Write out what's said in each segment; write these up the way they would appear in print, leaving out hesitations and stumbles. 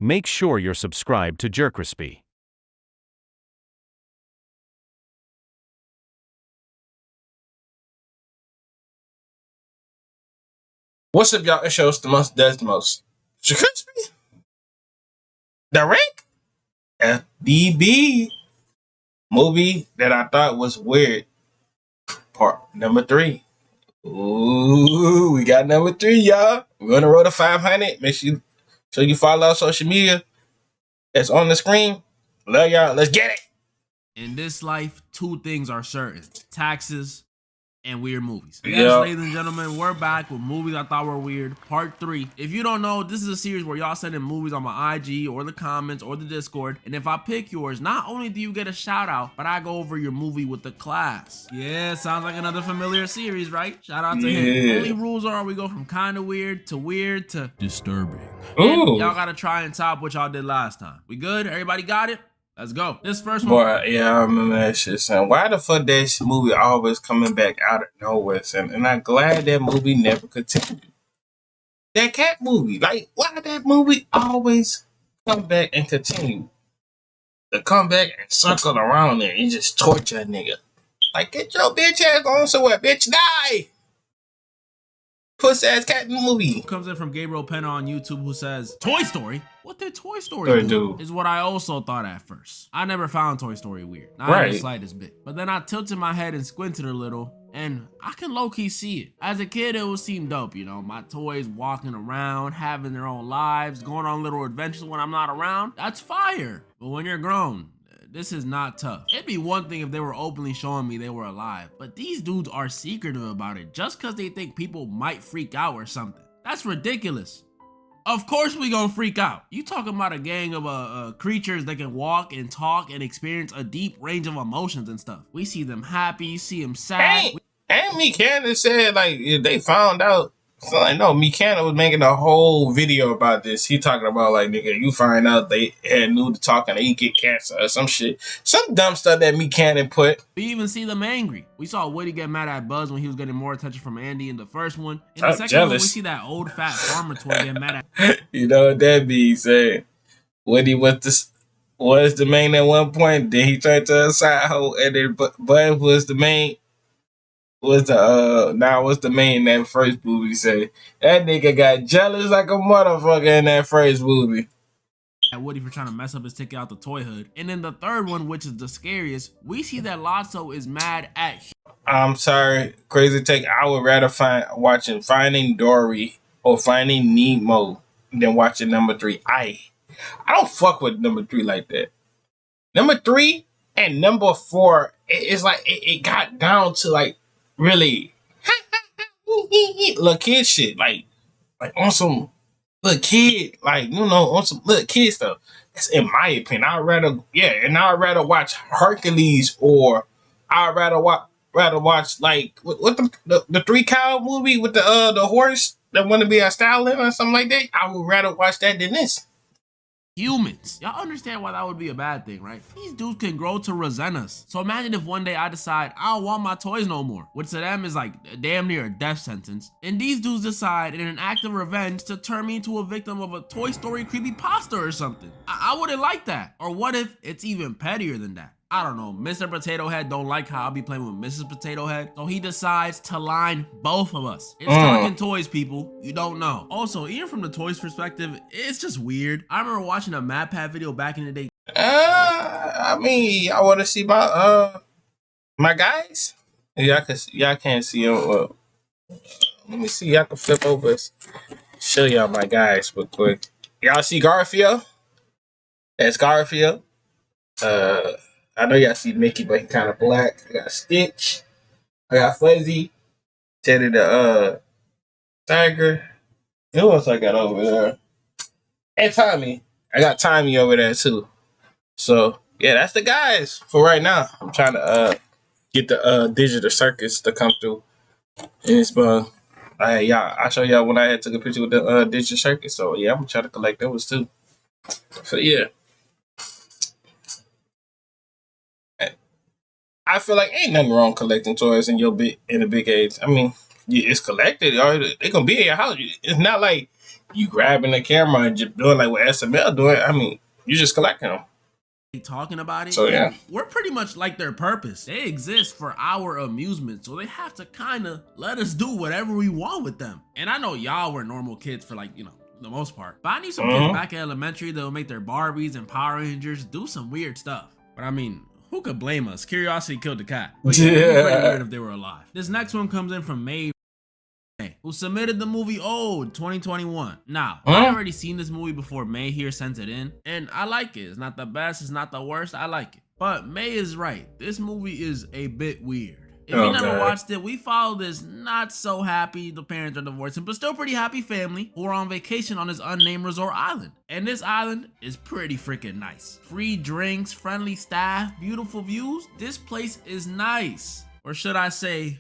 Make sure you're subscribed to JerCrispy. What's up, y'all? It shows the most does the most. JerCrispy, the rank, FDB movie that I thought was weird. Part number 3. Ooh, we got number 3, y'all. We're on the road to 500. Make sure you follow our social media. It's on the screen. Love y'all. Let's get it. In this life, two things are certain: taxes and weird movies. Yes, Yeah. ladies and gentlemen, we're back with movies I thought were weird, part 3. If you don't know, this is a series where y'all send in movies on my IG or the comments or the Discord, and if I pick yours, not only do you get a shout out, but I go over your movie with the class. Yeah, sounds like another familiar series, right? Shout out to him. Only rules are we go from kind of weird to disturbing. And Ooh. y'all gotta try and top what y'all did last time. We good? Everybody got it? Let's go. This first one. Boy, yeah, I remember that shit, son. Why the fuck that movie always coming back out of nowhere, son? And I'm glad that movie never continued. That cat movie, like, why that movie always come back and continue? To come back and circle around there and just torture a nigga. Like, get your bitch ass on somewhere, bitch, die! Puss ass cat movie. Comes in from Gabriel Penna on YouTube, who says, Toy Story? What did Toy Story do? Is what I also thought at first. I never found Toy Story weird, not in the slightest bit. But then I tilted my head and squinted a little, and I can low-key see it. As a kid, it would seem dope, you know, my toys walking around, having their own lives, going on little adventures when I'm not around. That's fire. But when you're grown, this is not tough. It'd be one thing if they were openly showing me they were alive, but these dudes are secretive about it just because they think people might freak out or something. That's ridiculous. Of course we gonna freak out. You talking about a gang of creatures that can walk and talk and experience a deep range of emotions and stuff. We see them happy, see them sad. And me Canada said, like, if they found out. So, like, no, Mikana was making a whole video about this. He talking about, like, nigga, you find out they had new to talk and they get cancer or some shit. Some dumb stuff that Mikana put. We even see them angry. We saw Woody get mad at Buzz when he was getting more attention from Andy in the first one. In the second one, we see that old fat farmer toy get mad at. You know what that means, saying Woody was the main at one point, then he turned to a side hoe, and then Buzz was the main. Was the main in that first movie? Say that nigga got jealous like a motherfucker in that first movie. At Woody for trying to mess up his ticket out the toy hood. And in the third one, which is the scariest, we see that Lotso is mad at. I'm sorry, Crazy Take. I would rather watching Finding Dory or Finding Nemo than watching number 3. I don't fuck with number 3 like that. Number 3 and number 4, it's like it got down to like really little kid shit, like on some little kid, like, you know, on some little kid stuff. That's in my opinion. I'd rather watch Hercules, or I'd rather watch like what the 3 cow movie with the horse that want to be a stallion or something like that. I would rather watch that than this. Humans. Y'all understand why that would be a bad thing, right? These dudes can grow to resent us. So imagine if one day I decide I don't want my toys no more, which to them is like damn near a death sentence. And these dudes decide in an act of revenge to turn me into a victim of a Toy Story creepypasta or something. I wouldn't like that. Or what if it's even pettier than that? I don't know, Mr. Potato Head don't like how I'll be playing with Mrs. Potato Head, so he decides to line both of us. It's talking toys, people. You don't know. Also, even from the toys perspective, it's just weird. I remember watching a MatPat video back in the day. I mean, I want to see my guys. Y'all can't see them. Let me see. Y'all can flip over. Show y'all my guys real quick. Y'all see Garfield? That's Garfield. I know y'all see Mickey, but he kind of black. I got Stitch. I got Fuzzy. Teddy the Tiger. Who else I got over there? And Tommy. I got Tommy over there too. So yeah, that's the guys for right now. I'm trying to get the digital circus to come through. And it's yeah, I'll show y'all when I had took a picture with the digital circus. So yeah, I'm gonna try to collect those too. So yeah. I feel like ain't nothing wrong collecting toys in a big age. I mean, it's collected. Or they gonna be at your house. It's not like you grabbing the camera and just doing like what SML doing. I mean, you just collecting them. Talking about it. So yeah, we're pretty much like their purpose. They exist for our amusement, so they have to kind of let us do whatever we want with them. And I know y'all were normal kids for like, the most part, but I need some kids back at elementary that'll make their Barbies and Power Rangers do some weird stuff. But I mean, who could blame us? Curiosity killed the cat. But yeah, it'd be pretty weird if they were alive. This next one comes in from May, who submitted the movie Old 2021. Now, I already seen this movie before May here sent it in, and I like it. It's not the best, it's not the worst, I like it. But May is right. This movie is a bit weird. If you never watched it, we follow this not so happy, the parents are divorcing, but still pretty happy family who are on vacation on this unnamed resort island. And this island is pretty freaking nice. Free drinks, friendly staff, beautiful views. This place is nice. Or should I say,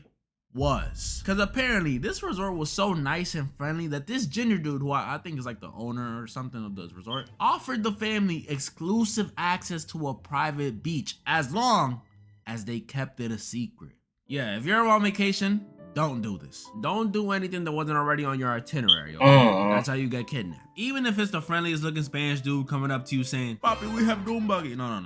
was. Because apparently this resort was so nice and friendly that this ginger dude, who I think is like the owner or something of this resort, offered the family exclusive access to a private beach as long as they kept it a secret. Yeah, if you're on vacation, don't do this. Don't do anything that wasn't already on your itinerary, okay? That's how you get kidnapped. Even if it's the friendliest looking Spanish dude coming up to you saying, "Papi, we have doom buggy." No.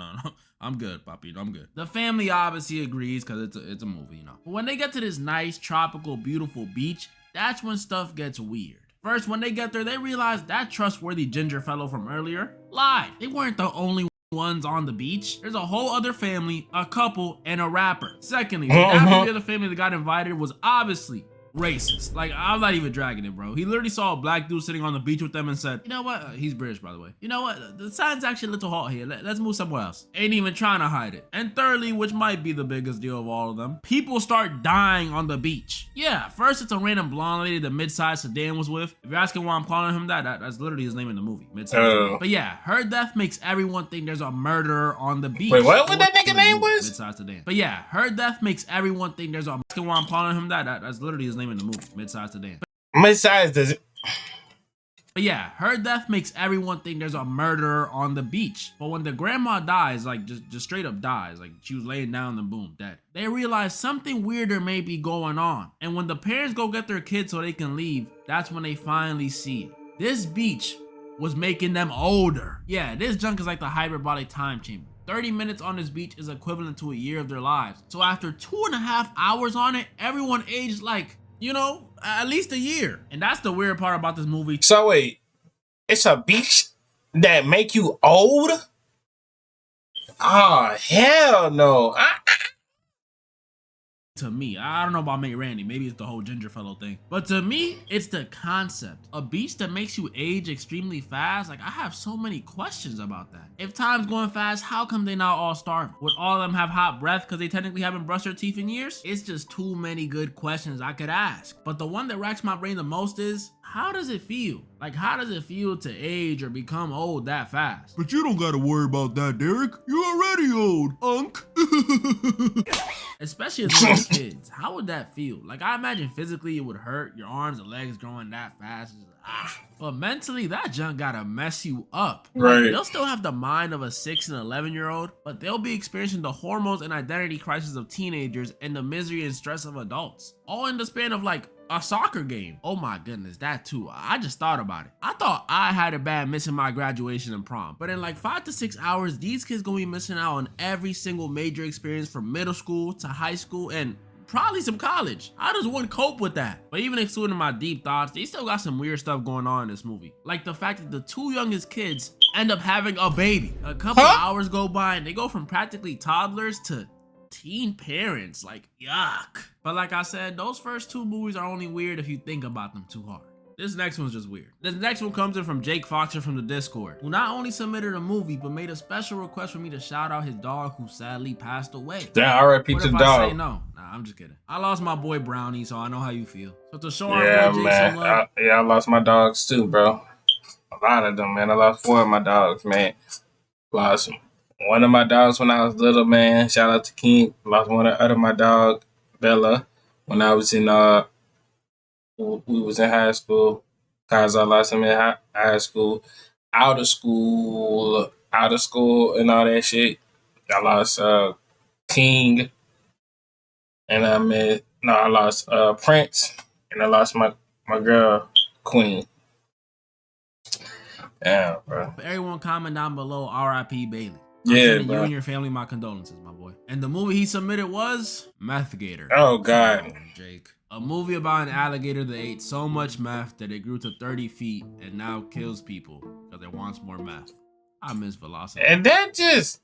I'm good, Papi, I'm good. The family obviously agrees because it's a movie, But when they get to this nice, tropical, beautiful beach, that's when stuff gets weird. First, when they get there, they realize that trustworthy ginger fellow from earlier lied. They weren't the only ones on the beach. There's a whole other family, a couple, and a rapper. Secondly, the dad from the other family that got invited was obviously racist. Like, I'm not even dragging it, bro. He literally saw a black dude sitting on the beach with them and said, "You know what?" He's British, by the way. "You know what? The sign's actually a little hot here. Let's move somewhere else." Ain't even trying to hide it. And thirdly, which might be the biggest deal of all of them, people start dying on the beach. Yeah, first it's a random blonde lady that mid-sized sedan was with. If you're asking why I'm calling him that's literally his name in the movie, mid-sized sedan. But yeah, her death makes everyone think there's a murderer on the beach. Wait, what that nigga name was? Mid-sized sedan. But yeah, her death makes everyone think there's a why I'm calling him that's literally his name in the movie, mid-sized sedan. Mid-sized does it? But yeah, her death makes everyone think there's a murderer on the beach. But when the grandma dies, like just straight up dies, like she was laying down and boom, dead, they realize something weirder may be going on. And when the parents go get their kids so they can leave, that's when they finally see it. This beach was making them older. Yeah, this junk is like the hyperbolic time chamber. 30 minutes on this beach is equivalent to a year of their lives. So after 2.5 hours on it, everyone aged like, at least a year. And that's the weird part about this movie. So wait, it's a beach that make you old? Oh, hell no. To me, I don't know about Mate Randy, maybe it's the whole ginger fellow thing, but to me, it's the concept. A beach that makes you age extremely fast. Like, I have so many questions about that. If time's going fast, how come they not all starving? Would all of them have hot breath because they technically haven't brushed their teeth in years? It's just too many good questions I could ask. But the one that racks my brain the most is, how does it feel? Like, how does it feel to age or become old that fast? But you don't gotta worry about that, Derek. You're already old, Unc. Especially as little kids. How would that feel? Like, I imagine physically it would hurt, your arms and legs growing that fast. But mentally, that junk gotta mess you up. Right. Like, they'll still have the mind of a 6 and 11-year-old, but they'll be experiencing the hormones and identity crisis of teenagers and the misery and stress of adults. All in the span of like a soccer game. Oh my goodness, that too. I just thought about it. I thought I had it bad missing my graduation and prom, but in like 5 to 6 hours, these kids gonna be missing out on every single major experience from middle school to high school and probably some college. How does one cope with that? But even excluding my deep thoughts, they still got some weird stuff going on in this movie. Like the fact that the 2 youngest kids end up having a baby. A couple hours go by and they go from practically toddlers to teen parents. Like, yuck. But like I said, those first 2 movies are only weird if you think about them too hard. This next one's just weird. This next one comes in from Jake Foxer from the Discord, who not only submitted a movie, but made a special request for me to shout out his dog who sadly passed away. Damn, R.I.P. to the dog. I say no? Nah, I'm just kidding. I lost my boy Brownie, so I know how you feel. So to show our boy Jake some love. I lost my dogs too, bro. A lot of them, man. I lost 4 of my dogs, man. Lost one of my dogs when I was little, man. Shout out to King. Lost one of my dog, Bella, when I was in we was in high school. Cause I lost him in high school, out of school, and all that shit. I lost King, and I lost Prince. and I lost my girl Queen. Damn, bro. Everyone comment down below R.I.P. Bailey. Yeah, I'm sending bro. you and your family my condolences, my boy. And the movie he submitted was Meth Gator. Oh God. Come on, Jake. A movie about an alligator that ate so much meth that it grew to 30 feet and now kills people because it wants more meth. I miss Velocity. And that just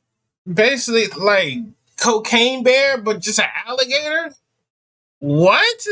basically like Cocaine Bear, but just an alligator? What?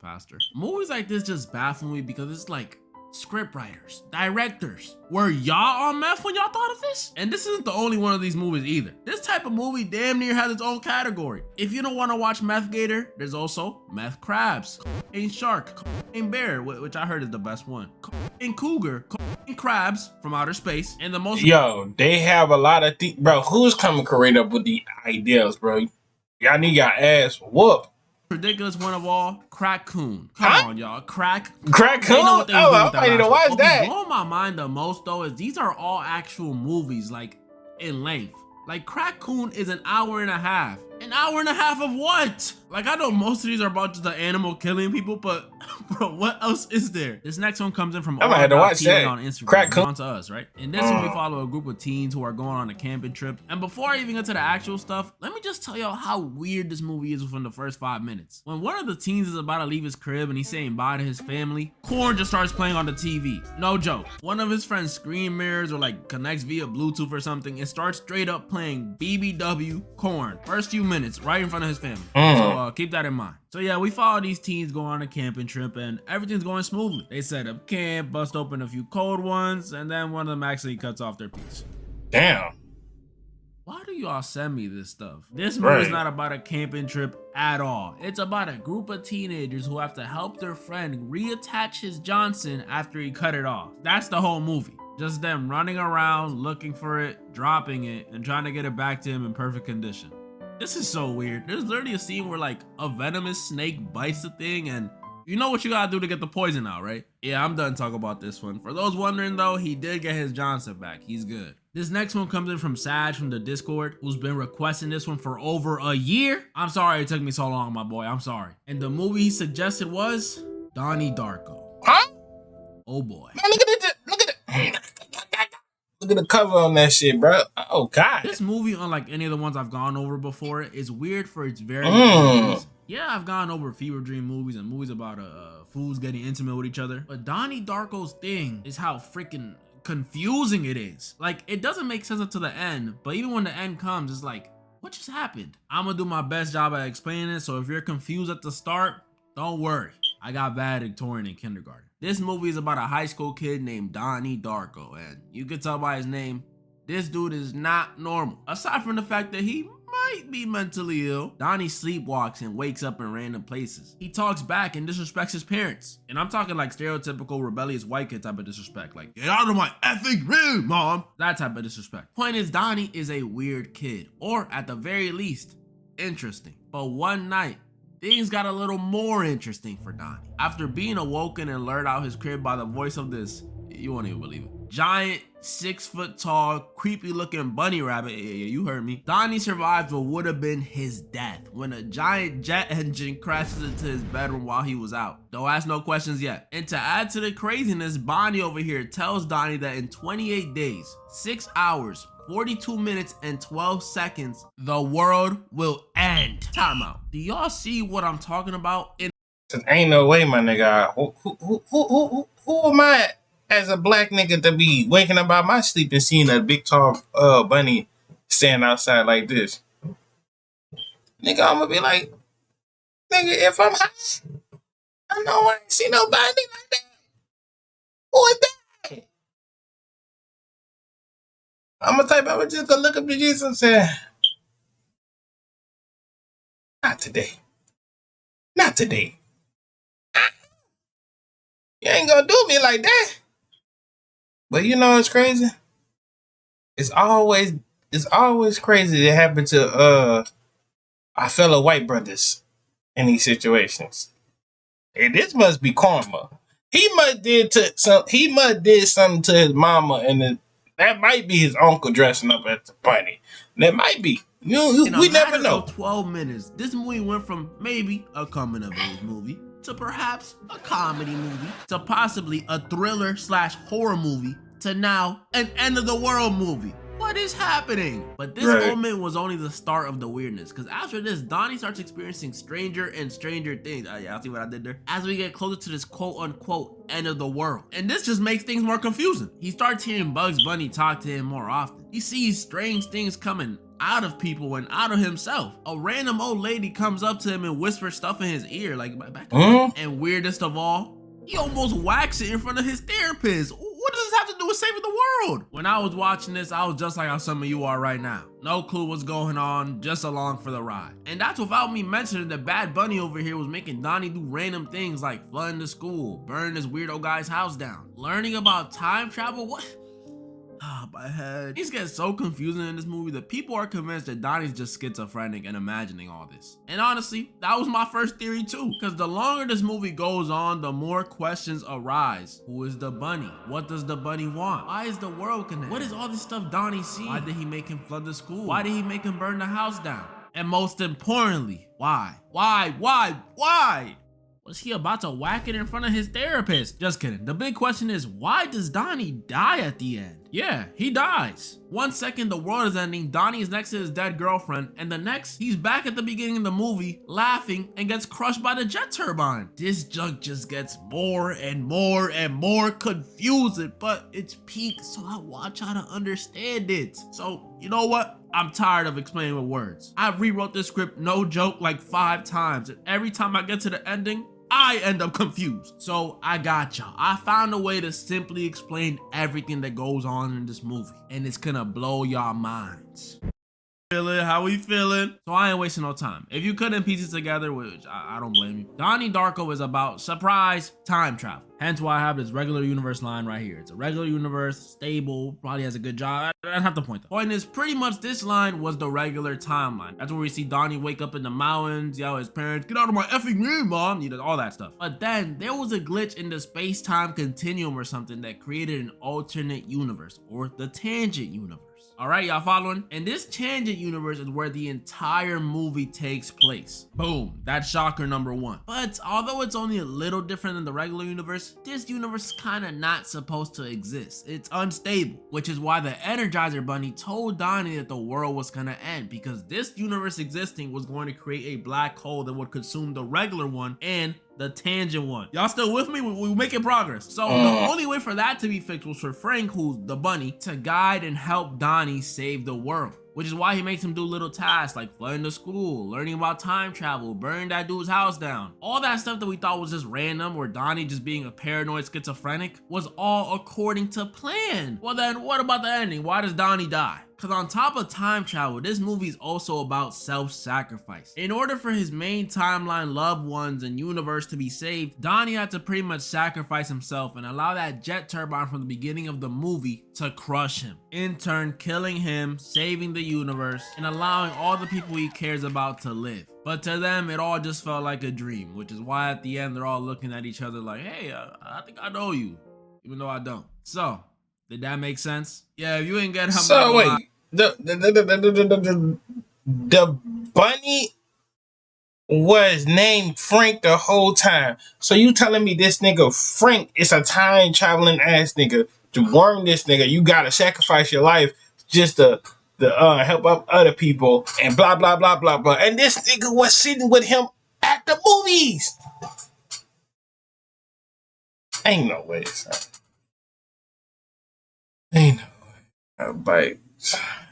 Pastor. Movies like this just baffle me because it's like script writers, directors. Were y'all on meth when y'all thought of this? And this isn't the only one of these movies either. This type of movie damn near has its own category. If you don't want to watch Meth Gator, there's also Meth Crabs, Cocaine Shark, Cocaine Bear, which I heard is the best one, Cocaine Cougar, Cocaine Crabs from Outer Space, and the most— Yo, they have a lot of bro, who's coming correct up with the ideas, bro? Y'all need your ass whoop. ridiculous one of all, Crack-Coon. Come on, y'all. Crack-Coon? Oh, I need to watch that. What blowing my mind the most, though, is these are all actual movies, like, in length. Like, Crack-Coon is an hour and a half. An hour and a half of what? Like, I know most of these are about just the animal killing people, but bro, what else is there? This next one comes in from I might have to watch that on Instagram. Crack-Coon. On to us, right? In this one, we follow a group of teens who are going on a camping trip. And before I even get to the actual stuff, let me just tell y'all how weird this movie is within the first 5 minutes. When one of the teens is about to leave his crib and he's saying bye to his family, Korn just starts playing on the TV. No joke. One of his friends' screen mirrors or like connects via Bluetooth or something and starts straight up playing BBW Korn. First few minutes, right in front of his family. So keep that in mind. So yeah, we follow these teens going on a camping trip and everything's going smoothly. They set up camp, bust open a few cold ones, and then one of them actually cuts off their piece. Damn. Why do y'all send me this stuff? This movie is not about a camping trip at all. It's about a group of teenagers who have to help their friend reattach his Johnson after he cut it off. That's the whole movie. Just them running around, looking for it, dropping it, and trying to get it back to him in perfect condition. This is so weird. There's literally a scene where like a venomous snake bites the thing and you know what you gotta do to get the poison out, right? Yeah, I'm done talking about this one. For those wondering though, he did get his Johnson back. He's good. This next one comes in from Saj from the Discord, who's been requesting this one for over a year. I'm sorry it took me so long, my boy. I'm sorry. And the movie he suggested was Donnie Darko. Huh? Oh boy. Man, look at the cover on that shit, bro. Oh God. This movie, unlike any of the ones I've gone over before, is weird for its very reason. Yeah, I've gone over fever dream movies and movies about fools getting intimate with each other. But Donnie Darko's thing is how freaking confusing it is. Like, it doesn't make sense until the end, but even when the end comes, it's like, what just happened? I'm gonna do my best job at explaining it, so if you're confused at the start, don't worry. I got valedictorian in kindergarten. This movie is about a high school kid named Donnie Darko, and you can tell by his name, this dude is not normal. Aside from the fact that he might be mentally ill, Donnie sleepwalks and wakes up in random places. He talks back and disrespects his parents. And I'm talking like stereotypical rebellious white kid type of disrespect. Like, get out of my effing room, mom. That type of disrespect. Point is, Donnie is a weird kid. Or at the very least, interesting. But one night, things got a little more interesting for Donnie. After being awoken and lured out his crib by the voice of this, you won't even believe it, giant, 6 foot tall, creepy looking bunny rabbit, yeah, you heard me, Donnie survived what would have been his death when a giant jet engine crashes into his bedroom while he was out. Don't ask no questions yet. And to add to the craziness, Bonnie over here tells Donnie that in 28 days, 6 hours, 42 minutes and 12 seconds, the world will end. Time out. Do y'all see what I'm talking about? Ain't no way, my nigga. Who am I as a black nigga to be waking up out my sleep and seeing a big tall bunny stand outside like this? Nigga, I'm gonna be like, nigga, if I'm high, I know I ain't see nobody like that. Who is that? I'm just gonna look up at Jesus and say, not today. Not today. You ain't gonna do me like that. But you know what's crazy? It's always crazy to happen to our fellow white brothers in these situations. And this must be karma. He must did something to his mama, and that might be his uncle dressing up at the party. That might be. We never know. 12 minutes. This movie went from maybe a coming of age movie to perhaps a comedy movie, to possibly a thriller/horror movie, to now an end of the world movie. What is happening? But this moment was only the start of the weirdness, because after this, Donnie starts experiencing stranger and stranger things. Yeah, see what I did there? As we get closer to this quote-unquote end of the world. And this just makes things more confusing. He starts hearing Bugs Bunny talk to him more often. He sees strange things coming out of people and out of himself. A random old lady comes up to him and whispers stuff in his ear, like back And weirdest of all, he almost whacks it in front of his therapist. What does this have to do with saving the world? When I was watching this, I was just like how some of you are right now. No clue what's going on, just along for the ride. And that's without me mentioning that Bad Bunny over here was making Donnie do random things like flooding the school, burning this weirdo guy's house down, learning about time travel. What? Ah, my head. Things get so confusing in this movie that people are convinced that Donnie's just schizophrenic and imagining all this. And honestly, that was my first theory too, because the longer this movie goes on, the more questions arise. Who is the bunny? What does the bunny want? Why is the world connected? What is all this stuff Donnie sees? Why did he make him flood the school? Why did he make him burn the house down? And most importantly, why? Why? Was he about to whack it in front of his therapist? Just kidding. The big question is, why does Donnie die at the end? Yeah, he dies. 1 second the world is ending, Donnie is next to his dead girlfriend, and the next, he's back at the beginning of the movie, laughing, and gets crushed by the jet turbine. This junk just gets more and more and more confusing, but it's peak, so I watch how to understand it. So, you know what? I'm tired of explaining with words. I rewrote this script, no joke, like 5 times, and every time I get to the ending, I end up confused. So I got y'all. I found a way to simply explain everything that goes on in this movie, and it's gonna blow y'all minds. How we feeling? So I ain't wasting no time. If you couldn't piece it together, which I don't blame you, Donnie Darko is about surprise time travel. Hence why I have this regular universe line right here. It's a regular universe, stable, probably has a good job. I don't have to point that. Point is, pretty much this line was the regular timeline. That's where we see Donnie wake up in the mountains, yell at his parents, "Get out of my effing room, mom," you know, all that stuff. But then there was a glitch in the space-time continuum or something that created an alternate universe, or the tangent universe. All right, y'all following? And this tangent universe is where the entire movie takes place. Boom, that's shocker number 1. But although it's only a little different than the regular universe, this universe is kind of not supposed to exist. It's unstable, which is why the Energizer Bunny told Donnie that the world was gonna end, because this universe existing was going to create a black hole that would consume the regular one and the tangent one. Y'all still with me? We're making progress. So the only way for that to be fixed was for Frank, who's the bunny, to guide and help Donnie save the world. Which is why he makes him do little tasks like flooding the school, learning about time travel, burning that dude's house down. All that stuff that we thought was just random, or Donnie just being a paranoid schizophrenic, was all according to plan. Well then, what about the ending? Why does Donnie die? Because on top of time travel, this movie is also about self-sacrifice. In order for his main timeline loved ones and universe to be saved, Donnie had to pretty much sacrifice himself and allow that jet turbine from the beginning of the movie to crush him. In turn, killing him, saving the universe, and allowing all the people he cares about to live. But to them, it all just felt like a dream, which is why at the end, they're all looking at each other like, hey, I think I know you, even though I don't. So, did that make sense? Yeah, if you ain't get how so wait. The bunny was named Frank the whole time. So you telling me this nigga Frank is a time traveling ass nigga? To warn this nigga, you gotta sacrifice your life just to help up other people and blah blah blah blah blah. And this nigga was sitting with him at the movies. Ain't no way, son. Ain't no way. A bite.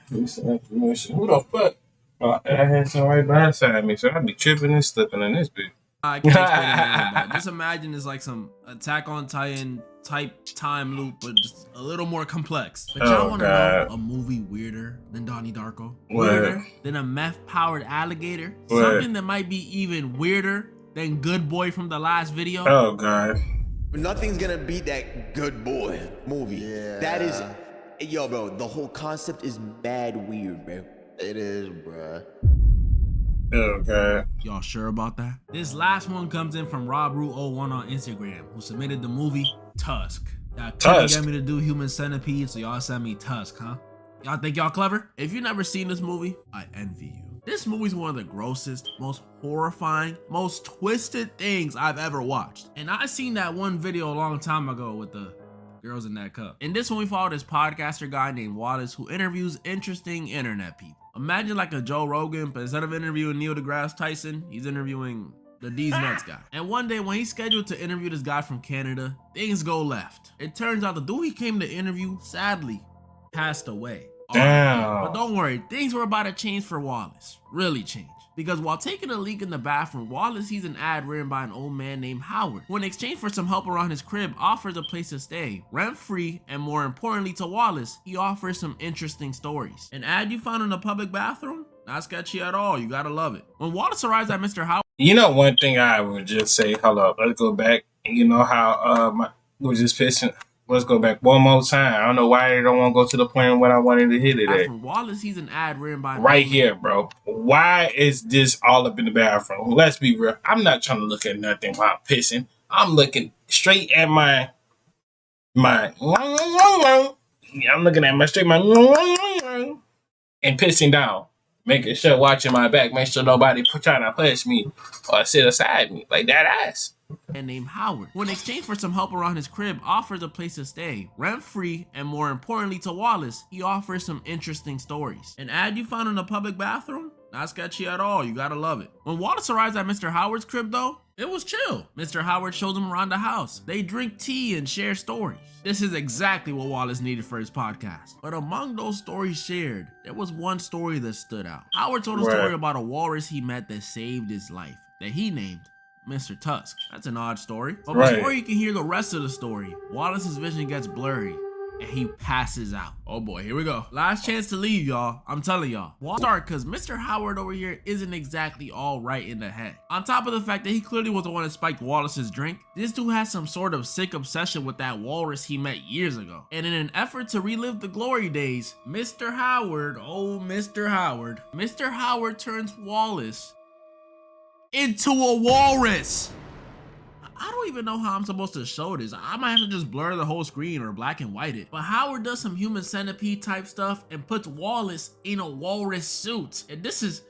Who the fuck? I had some right beside me, so I'd be tripping and slipping in this bitch. I can't explain it, but just imagine it's like some Attack on Titan type time loop, but just a little more complex. But y'all want to know a movie weirder than Donnie Darko? Weirder than a meth-powered alligator? Something that might be even weirder than Good Boy from the last video? Oh, God. Nothing's gonna beat that Good Boy movie. Yeah. That is... Yo, bro, the whole concept is mad weird, bro. It is, bruh. Oh, God. Y'all sure about that? This last one comes in from RobRu01 on Instagram, who submitted the movie Tusk. Y'all couldn't get me to do Human Centipede, so y'all sent me Tusk, huh? Y'all think y'all clever? If you never seen this movie, I envy you. This movie's one of the grossest, most horrifying, most twisted things I've ever watched. And I seen that one video a long time ago with the girls in that cup. In this one, we follow this podcaster guy named Wallace who interviews interesting internet people. Imagine like a Joe Rogan, but instead of interviewing Neil deGrasse Tyson, he's interviewing the D's Nuts guy. And one day when he's scheduled to interview this guy from Canada, things go left. It turns out the dude he came to interview, sadly, passed away. Damn. But don't worry, things were about to change for Wallace. Really change. Because while taking a leak in the bathroom, Wallace sees an ad written by an old man named Howard, who in exchange for some help around his crib offers a place to stay, rent-free, and more importantly to Wallace, he offers some interesting stories. An ad you found in a public bathroom? Not sketchy at all, you gotta love it. When Wallace arrives at Mr. Howard... You know, one thing I would just say, hold up, let's go back. You know how was just pissing. Let's go back one more time. I don't know why they don't want to go to the point when I wanted to hit it at. Wallace sees an ad written by... Right here, bro. Why is this all up in the bathroom? Let's be real. I'm not trying to look at nothing while I'm pissing. I'm looking straight at my... I'm looking at my and pissing down. Making sure, watching my back. Make sure nobody trying to push me or sit aside me. Like that ass. And named Howard, who in exchange for some help around his crib offers a place to stay, rent-free, and more importantly to Wallace, he offers some interesting stories. An ad you found in a public bathroom? Not sketchy at all, you gotta love it. When Wallace arrives at Mr. Howard's crib though, it was chill. Mr. Howard shows him around the house. They drink tea and share stories. This is exactly what Wallace needed for his podcast. But among those stories shared, there was one story that stood out. Howard told a story about a walrus he met that saved his life, that he named Mr. Tusk. That's an odd story. But before you can hear the rest of the story, Wallace's vision gets blurry and he passes out. Oh boy, here we go. Last chance to leave, y'all. I'm telling y'all. Start because Mr. Howard over here isn't exactly all right in the head. On top of the fact that he clearly was the one that spiked Wallace's drink, this dude has some sort of sick obsession with that walrus he met years ago. And in an effort to relive the glory days, Mr. Howard turns Wallace into a walrus. I don't even know how I'm supposed to show this. I might have to just blur the whole screen or black and white it. But Howard does some human centipede type stuff and puts Wallace in a walrus suit. And this is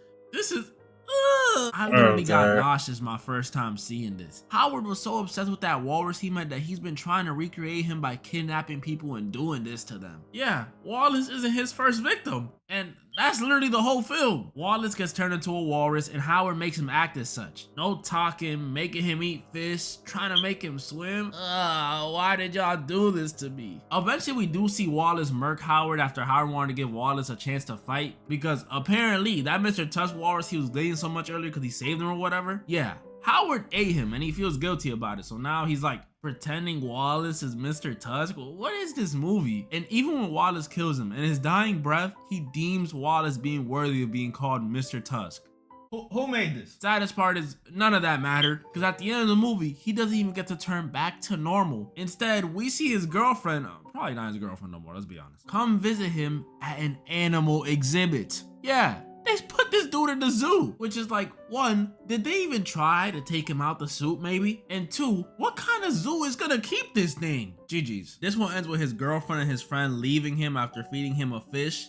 I literally got nauseous my first time seeing this. Howard was so obsessed with that walrus he met that he's been trying to recreate him by kidnapping people and doing this to them. Yeah, Wallace isn't his first victim. And that's literally the whole film. Wallace gets turned into a walrus and Howard makes him act as such. No talking, making him eat fish, trying to make him swim. Why did y'all do this to me? Eventually we do see Wallace murk Howard after Howard wanted to give Wallace a chance to fight. Because apparently that Mr. Tusk walrus he was dating so much earlier because he saved him or whatever. Yeah, Howard ate him and he feels guilty about it. So now he's like pretending Wallace is Mr. Tusk. What is this movie? And even when Wallace kills him, in his dying breath, he deems Wallace being worthy of being called Mr. Tusk. Who made this? Saddest part is none of that mattered, because at the end of the movie, he doesn't even get to turn back to normal. Instead, we see his girlfriend, probably not his girlfriend no more, let's be honest, come visit him at an animal exhibit. Yeah, they put this dude in the zoo, which is like, one, did they even try to take him out the suit maybe? And two, what kind of zoo is gonna keep this thing? GG's. This one ends with his girlfriend and his friend leaving him after feeding him a fish.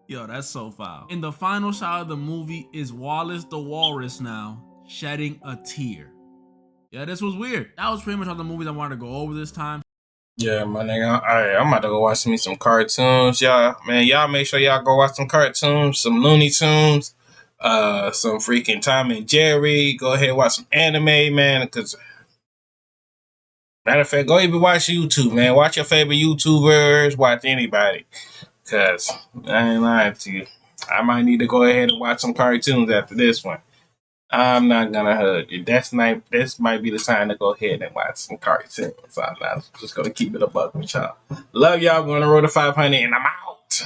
Yo, that's so foul. And the final shot of the movie is Wallace the Walrus now shedding a tear. Yeah, this was weird. That was pretty much all the movies I wanted to go over this time. Yeah, my nigga. Alright, I'm about to go watch me some cartoons. Y'all make sure y'all go watch some cartoons, some Looney Tunes, some freaking Tom and Jerry. Go ahead and watch some anime, man, because matter of fact, go even watch YouTube, man. Watch your favorite YouTubers, watch anybody. Cause I ain't lying to you. I might need to go ahead and watch some cartoons after this one. I'm not gonna hug you. This might be the time to go ahead and watch some cartoons. I'm not just gonna keep it a buck with y'all. Love y'all. Going to roll to 500 and I'm out.